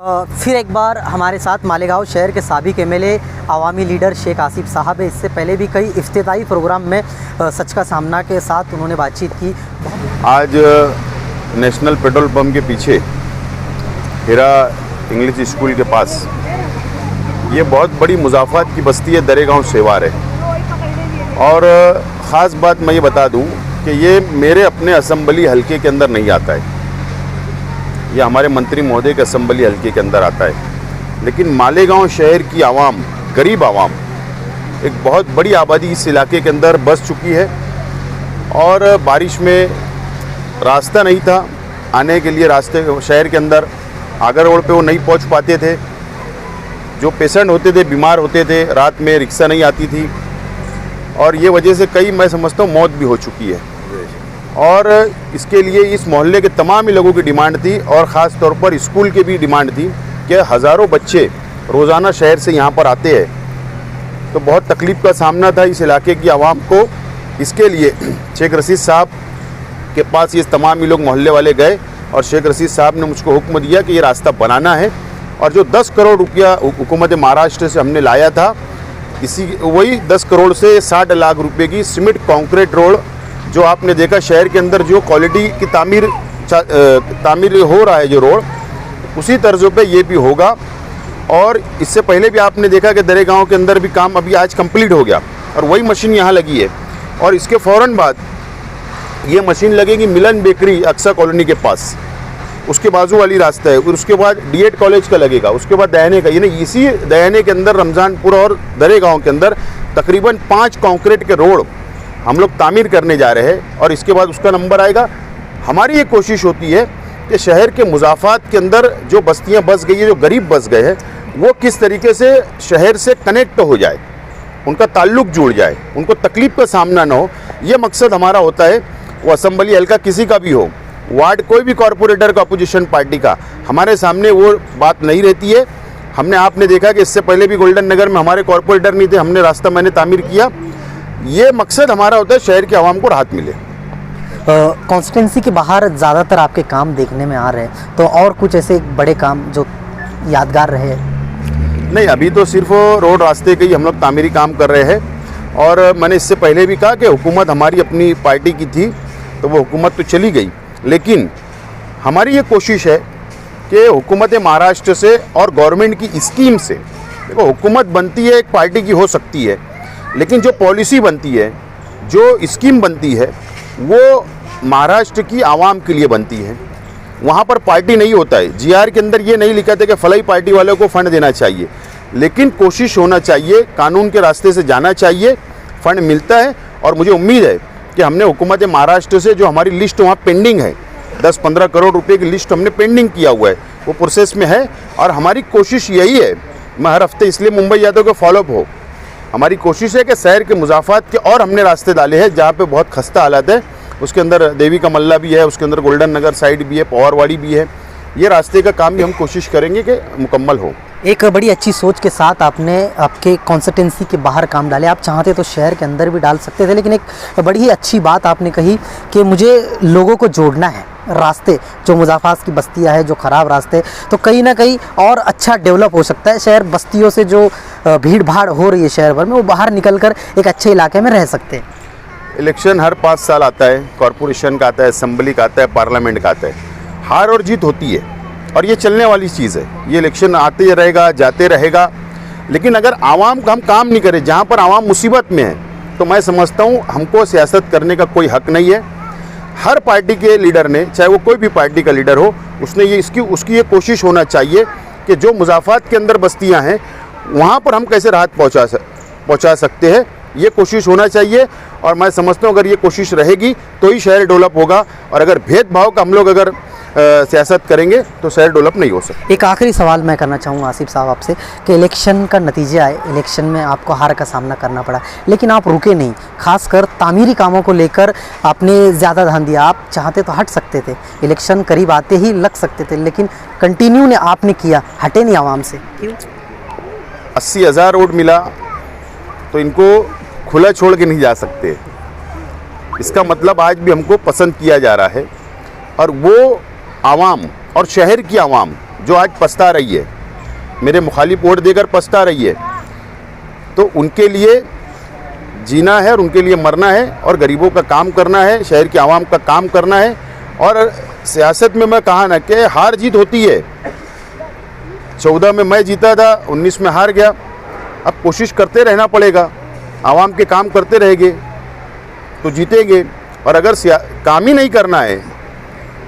फिर एक बार हमारे साथ मालेगांव शहर के साबिक एमएलए अवामी लीडर शेख आसिफ साहब है। इससे पहले भी कई इफ्तिताई प्रोग्राम में सच का सामना के साथ उन्होंने बातचीत की। आज नेशनल पेट्रोल पंप के पीछे हीरा इंग्लिश स्कूल के पास ये बहुत बड़ी मुजाफात की बस्ती है, दरेगांव सेवार है। और ख़ास बात मैं ये बता दूं कि ये मेरे अपने असम्बली हलके के अंदर नहीं आता है, ये हमारे मंत्री महोदय के असम्बली हलके के अंदर आता है। लेकिन मालेगांव शहर की आवाम, गरीब आवाम, एक बहुत बड़ी आबादी इस इलाके के अंदर बस चुकी है। और बारिश में रास्ता नहीं था आने के लिए, रास्ते शहर के अंदर आगर रोड पे वो नहीं पहुंच पाते थे। जो पेशेंट होते थे, बीमार होते थे, रात में रिक्शा नहीं आती थी और ये वजह से कई, मैं समझता हूँ, मौत भी हो चुकी है। और इसके लिए इस मोहल्ले के तमाम ही लोगों की डिमांड थी और ख़ास तौर पर स्कूल की भी डिमांड थी कि हज़ारों बच्चे रोज़ाना शहर से यहाँ पर आते हैं, तो बहुत तकलीफ़ का सामना था इस इलाके की आवाम को। इसके लिए शेख रशीद साहब के पास ये तमाम ही लोग मोहल्ले वाले गए और शेख रशीद साहब ने मुझको हुक्म दिया कि ये रास्ता बनाना है। और जो 10 करोड़ रुपया हुकूमत महाराष्ट्र से हमने लाया था, इसी वही 10 करोड़ से 60 लाख रुपए की सीमेंट कॉन्क्रीट रोड, जो आपने देखा शहर के अंदर जो क्वालिटी की तामीर हो रहा है जो रोड, उसी तर्ज़ पे ये भी होगा। और इससे पहले भी आपने देखा कि दरेगांव के अंदर भी काम अभी आज कंप्लीट हो गया और वही मशीन यहाँ लगी है। और इसके फ़ौरन बाद ये मशीन लगेगी मिलन बेकरी अक्सा कॉलोनी के पास, उसके बाजू वाली रास्ता है। फिर उसके बाद डीएड कॉलेज का लगेगा, उसके बाद दयाने का, यानी इसी दयाने के अंदर रमज़ानपुर और दरेगांव के अंदर तकरीबन 5 कॉन्क्रीट के रोड हम लोग तामीर करने जा रहे हैं। और इसके बाद उसका नंबर आएगा। हमारी ये कोशिश होती है कि शहर के मुजाफात के अंदर जो बस्तियां बस गई है, जो गरीब बस गए हैं, वो किस तरीके से शहर से कनेक्ट हो जाए, उनका ताल्लुक़ जुड़ जाए, उनको तकलीफ़ का सामना ना हो। ये मकसद हमारा होता है। वो असम्बली हल्का किसी का भी हो, वार्ड कोई भी कॉरपोरेटर का, अपोजिशन पार्टी का, हमारे सामने वो बात नहीं रहती है। आपने देखा कि इससे पहले भी गोल्डन नगर में हमारे कॉरपोरेटर नहीं थे, हमने रास्ता मैंने तामीर किया। ये मकसद हमारा होता है शहर की आवाम को राहत मिले। कॉन्स्टिट्यूंसी के बाहर ज़्यादातर आपके काम देखने में आ रहे हैं, तो और कुछ ऐसे बड़े काम जो यादगार रहे? नहीं, अभी तो सिर्फ रोड रास्ते के ही हम लोग तामीरी काम कर रहे हैं। और मैंने इससे पहले भी कहा कि हुकूमत हमारी अपनी पार्टी की थी, तो वो हुकूमत तो चली गई, लेकिन हमारी ये कोशिश है कि हुकूमत महाराष्ट्र से और गवर्नमेंट की स्कीम से, देखो हुकूमत बनती है एक पार्टी की हो सकती है, लेकिन जो पॉलिसी बनती है, जो स्कीम बनती है, वो महाराष्ट्र की आवाम के लिए बनती है। वहाँ पर पार्टी नहीं होता है। जीआर के अंदर ये नहीं लिखा था कि फलाई पार्टी वालों को फ़ंड देना चाहिए, लेकिन कोशिश होना चाहिए, कानून के रास्ते से जाना चाहिए, फ़ंड मिलता है। और मुझे उम्मीद है कि हमने हुकूमत महाराष्ट्र से जो हमारी लिस्ट वहाँ पेंडिंग है, 10-15 करोड़ रुपए की लिस्ट हमने पेंडिंग किया हुआ है, वो प्रोसेस में है। और हमारी कोशिश यही है, मैं हर हफ्ते इसलिए मुंबई जाता हूँ कि फॉलोअप हो। हमारी कोशिश है कि शहर के मुजाफात के और हमने रास्ते डाले हैं जहाँ पे बहुत खस्ता हालत है। उसके अंदर देवी का मल्ला भी है, उसके अंदर गोल्डन नगर साइड भी है, पवारवाड़ी भी है। ये रास्ते का काम भी हम कोशिश करेंगे कि मुकम्मल हो। एक बड़ी अच्छी सोच के साथ आपने आपके कॉन्स्टिट्यूंसी के बाहर काम डाले। आप चाहते तो शहर के अंदर भी डाल सकते थे, लेकिन एक बड़ी ही अच्छी बात आपने कही कि मुझे लोगों को जोड़ना है। रास्ते जो मुजाफात की बस्तियां हैं, जो ख़राब रास्ते, तो कहीं ना कहीं और अच्छा डेवलप हो सकता है शहर। बस्तियों से जो भीड़ भाड़ हो रही है शहर भर में, वो बाहर निकल कर एक अच्छे इलाके में रह सकते हैं। इलेक्शन हर 5 साल आता है, कॉरपोरेशन का आता है, असम्बली का आता है, पार्लियामेंट का आता है। हार और जीत होती है और ये चलने वाली चीज़ है। ये इलेक्शन आते रहेगा, जाते रहेगा। लेकिन अगर आवाम का हम काम नहीं करें, जहाँ पर आवाम मुसीबत में है, तो मैं समझता हूँ हमको सियासत करने का कोई हक नहीं है। हर पार्टी के लीडर ने, चाहे वो कोई भी पार्टी का लीडर हो, उसने ये उसकी ये कोशिश होना चाहिए कि जो मुजाफात के अंदर बस्तियाँ हैं, वहाँ पर हम कैसे राहत पहुँचा सकते हैं, ये कोशिश होना चाहिए। और मैं समझता हूँ अगर ये कोशिश रहेगी तो ही शहर डेवलप होगा। और अगर भेदभाव का हम लोग अगर सियासत करेंगे तो शहर डेवलप नहीं हो सकता। एक आखिरी सवाल मैं करना चाहूँगा आसिफ साहब आपसे कि इलेक्शन का नतीजा आए, इलेक्शन में आपको हार का सामना करना पड़ा, लेकिन आप रुके नहीं। खासकर तामीरी कामों को लेकर आपने ज़्यादा ध्यान दिया। आप चाहते तो हट सकते थे, इलेक्शन करीब आते ही लग सकते थे, लेकिन कंटिन्यू ने आपने किया, हटे नहीं आवाम से। क्यों? 80,000 वोट मिला तो इनको खुला छोड़ के नहीं जा सकते। इसका मतलब आज भी हमको पसंद किया जा रहा है। और वो आवाम और शहर की आवाम जो आज पछता रही है, मेरे मुखालिफ वोट देकर पछता रही है, तो उनके लिए जीना है और उनके लिए मरना है और गरीबों का काम करना है, शहर की आवाम का काम करना है। और सियासत में मैं कहा ना कि हार जीत होती है। 14 में मैं जीता था, 19 में हार गया। अब कोशिश करते रहना पड़ेगा, आवाम के काम करते रहेंगे तो जीतेंगे। और अगर काम ही नहीं करना है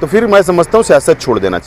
तो फिर मैं समझता हूँ सियासत छोड़ देना चाहिए।